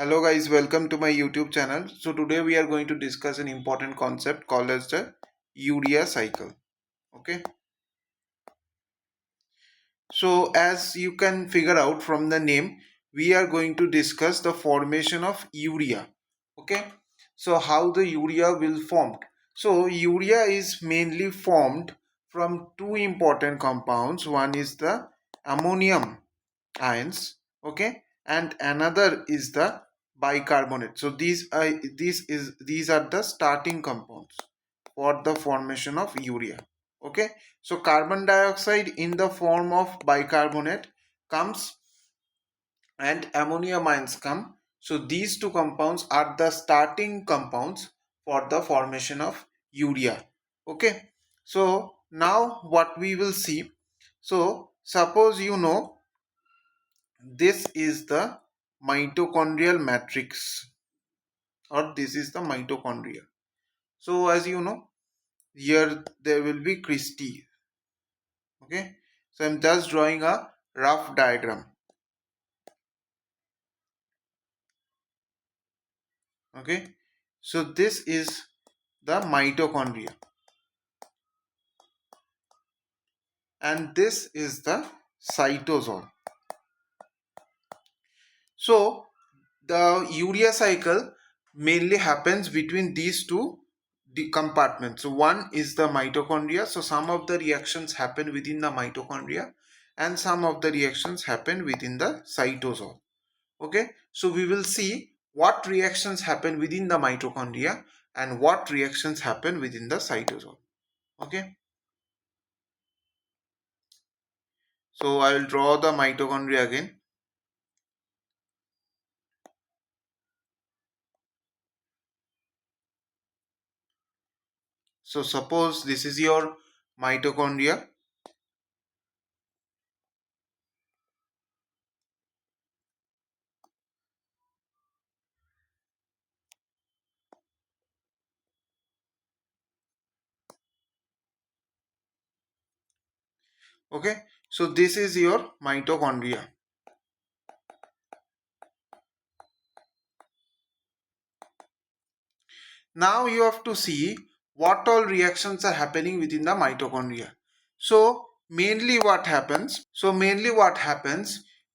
Hello guys, welcome to my YouTube channel. So today we are going to discuss an important concept called as the urea cycle. Okay. So as you can figure out from the name, we are going to discuss the formation of urea. Okay. So how the urea will formed. So urea is mainly formed from two important compounds. One is the ammonium ions, okay, and another is the bicarbonate. So these are the starting compounds for the formation of urea. Okay, so carbon dioxide in the form of bicarbonate comes and ammonium ions come. So these two compounds are the starting compounds for the formation of urea. Okay, so now what we will see. So suppose this is the mitochondrial matrix, or this is the mitochondria. So as you know, here there will be cristae. Okay, so I'm just drawing a rough diagram. Okay, so this is the mitochondria and this is the cytosol. So the urea cycle mainly happens between these two compartments. So one is the mitochondria. So some of the reactions happen within the mitochondria and some of the reactions happen within the cytosol. Okay, so we will see what reactions happen within the mitochondria and what reactions happen within the cytosol. Okay, so I will draw the mitochondria again. So suppose this is your mitochondria. Okay, so this is your mitochondria. Now you have to see what all reactions are happening within the mitochondria. So mainly what happens,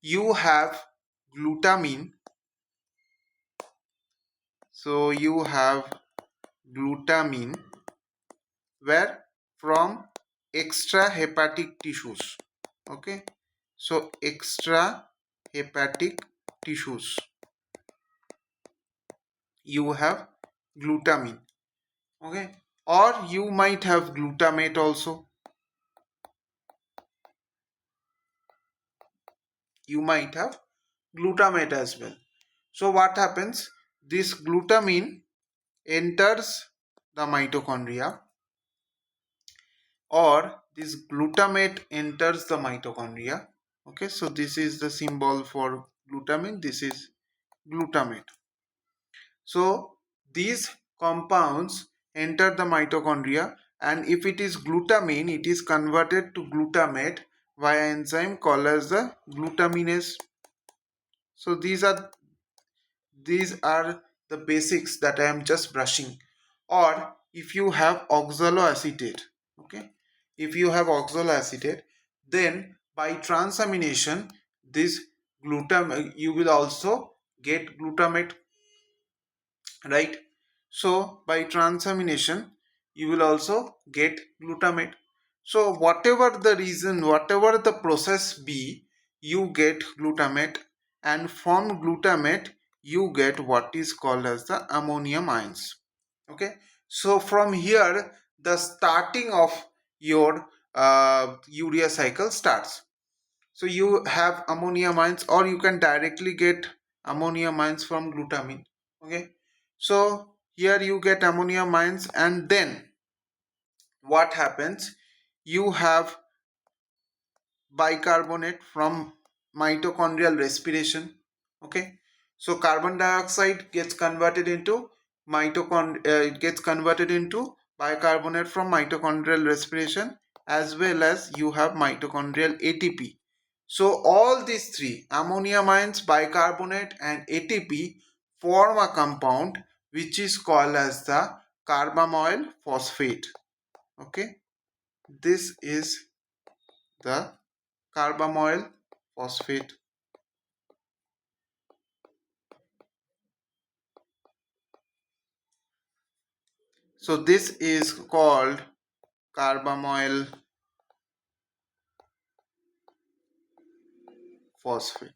you have glutamine. So you have glutamine where from extrahepatic tissues. Okay, so extrahepatic tissues you have glutamine. Okay, or you might have glutamate also. You might have glutamate as well. So what happens, this glutamine enters the mitochondria, or this glutamate enters the mitochondria. Okay, so this is the symbol for glutamine, this is glutamate. So these compounds enter the mitochondria, and if it is glutamine, it is converted to glutamate via enzyme called as the glutaminase. So these are the basics that I am just brushing. Or if you have oxaloacetate, okay, if you have oxaloacetate, then by transamination this glutamate, you will also get glutamate, right? So by transamination you will also get glutamate. So whatever the reason, whatever the process be, you get glutamate, and from glutamate you get what is called as the ammonium ions. Okay, so from here the starting of your urea cycle starts. So you have ammonium ions, or you can directly get ammonium ions from glutamine. Okay, so here you get ammonium ions, and then what happens, you have bicarbonate from mitochondrial respiration. Okay, so carbon dioxide gets converted into it gets converted into bicarbonate from mitochondrial respiration, as well as you have mitochondrial ATP. So all these three, ammonium ions, bicarbonate and ATP, form a compound which is called as the carbamyl phosphate. Okay, this is the carbamyl phosphate. So this is called carbamyl phosphate.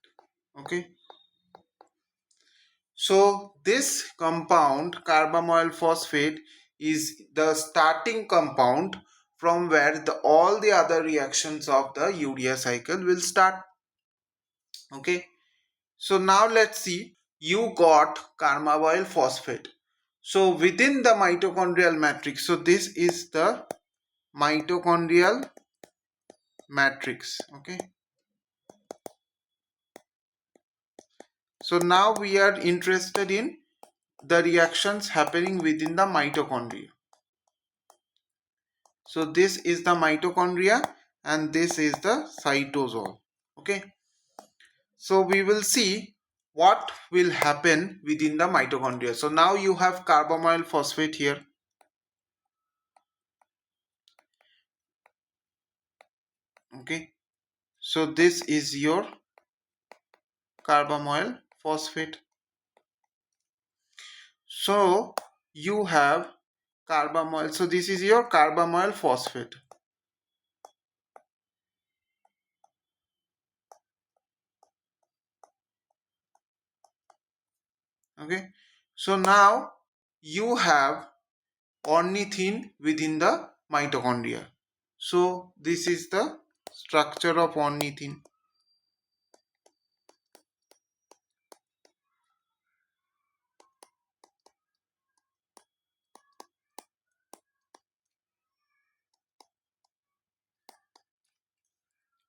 Okay, so this compound carbamyl phosphate is the starting compound from where all the other reactions of the urea cycle will start. Okay, so now let's see, you got carbamyl phosphate. So within the mitochondrial matrix, so this is the mitochondrial matrix. Okay, so now we are interested in the reactions happening within the mitochondria. So this is the mitochondria and this is the cytosol. Okay, so we will see what will happen within the mitochondria. So now you have carbamyl phosphate here. Okay, so this is your carbamyl phosphate. So you have carbamyl, so this is your carbamyl phosphate. Okay, so now you have ornithine within the mitochondria. So this is the structure of ornithine.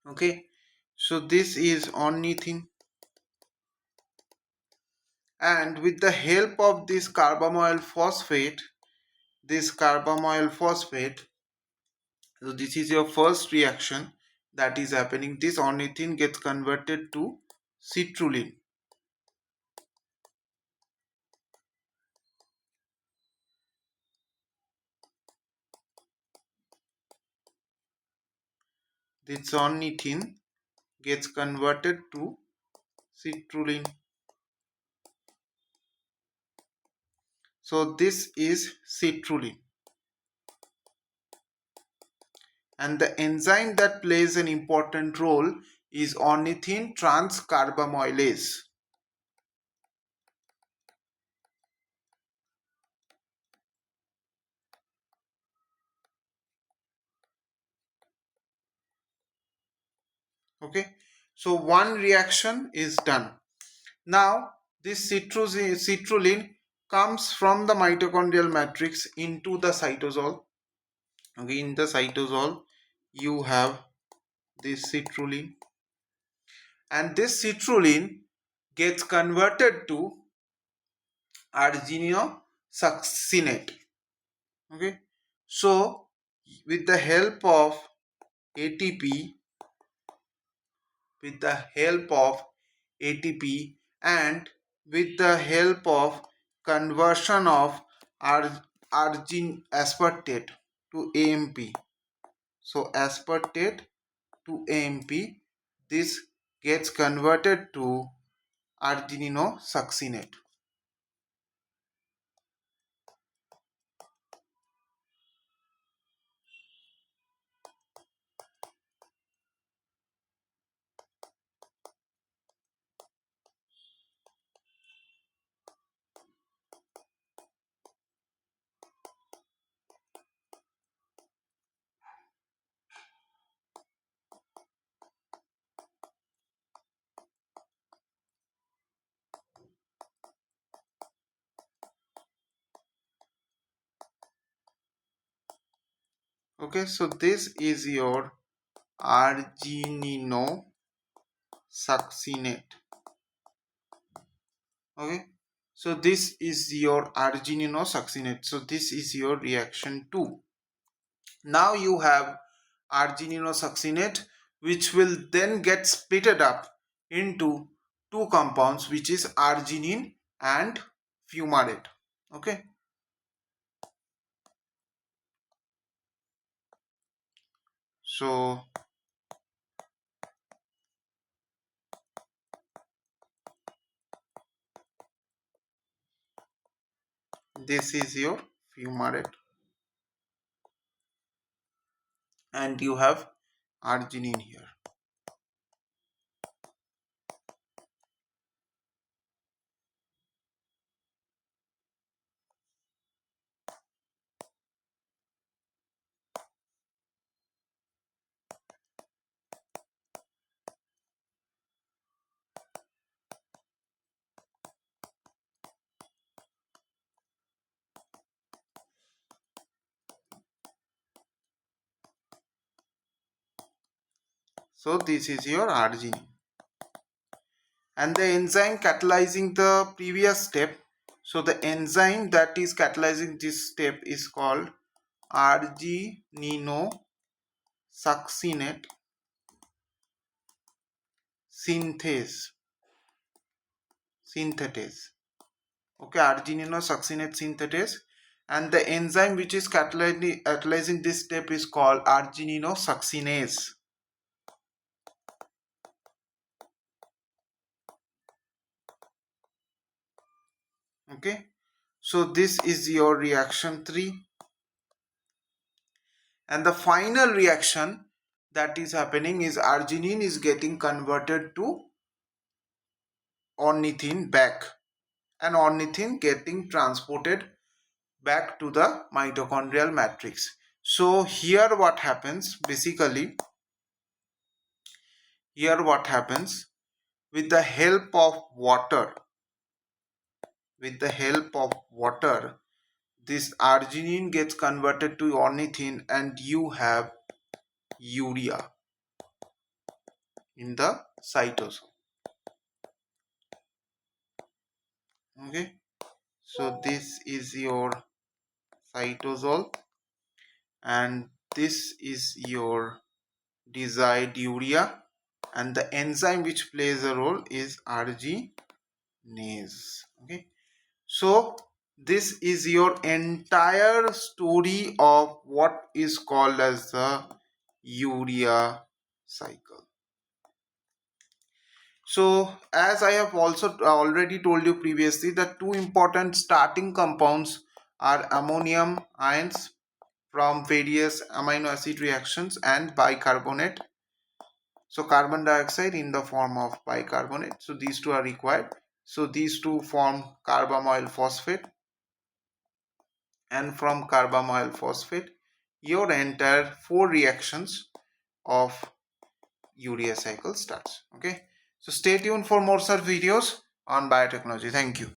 Okay, so this is ornithine, and with the help of this carbamyl phosphate, so this is your first reaction that is happening. This ornithine gets converted to citrulline. This ornithine gets converted to citrulline. So this is citrulline. And the enzyme that plays an important role is ornithine transcarbamylase. Okay, so one reaction is done. Now this citrulline comes from the mitochondrial matrix into the cytosol. Okay, in the cytosol you have this citrulline, and this citrulline gets converted to argininosuccinate. Okay, so with the help of ATP, and with the help of conversion of argin aspartate to AMP. So aspartate to AMP, this gets converted to argininosuccinate. Okay, so this is your argininosuccinate. Okay, so this is your argininosuccinate. So this is your reaction 2. Now you have argininosuccinate, which will then get splitted up into two compounds, which is arginine and fumarate. Okay, so this is your fumarate, and you have arginine here. So this is your arginine, and the enzyme catalyzing the previous step. So the enzyme that is catalyzing this step is called argininosuccinate synthetase. Okay, argininosuccinate synthetase, and the enzyme which is catalyzing this step is called argininosuccinase. Okay, so this is your reaction 3, and the final reaction that is happening is arginine is getting converted to ornithine back, and ornithine getting transported back to the mitochondrial matrix. So here what happens, basically here what happens, with the help of water, this arginine gets converted to ornithine, and you have urea in the cytosol. Okay, so this is your cytosol, and this is your desired urea, and the enzyme which plays a role is arginase. Okay, so this is your entire story of what is called as the urea cycle. So as I have also already told you previously, the two important starting compounds are ammonium ions from various amino acid reactions and bicarbonate. So carbon dioxide in the form of bicarbonate. So these two are required. So these two form carbamoyl phosphate, and from carbamoyl phosphate your entire 4 reactions of urea cycle starts. Okay, so stay tuned for more such videos on biotechnology. Thank you.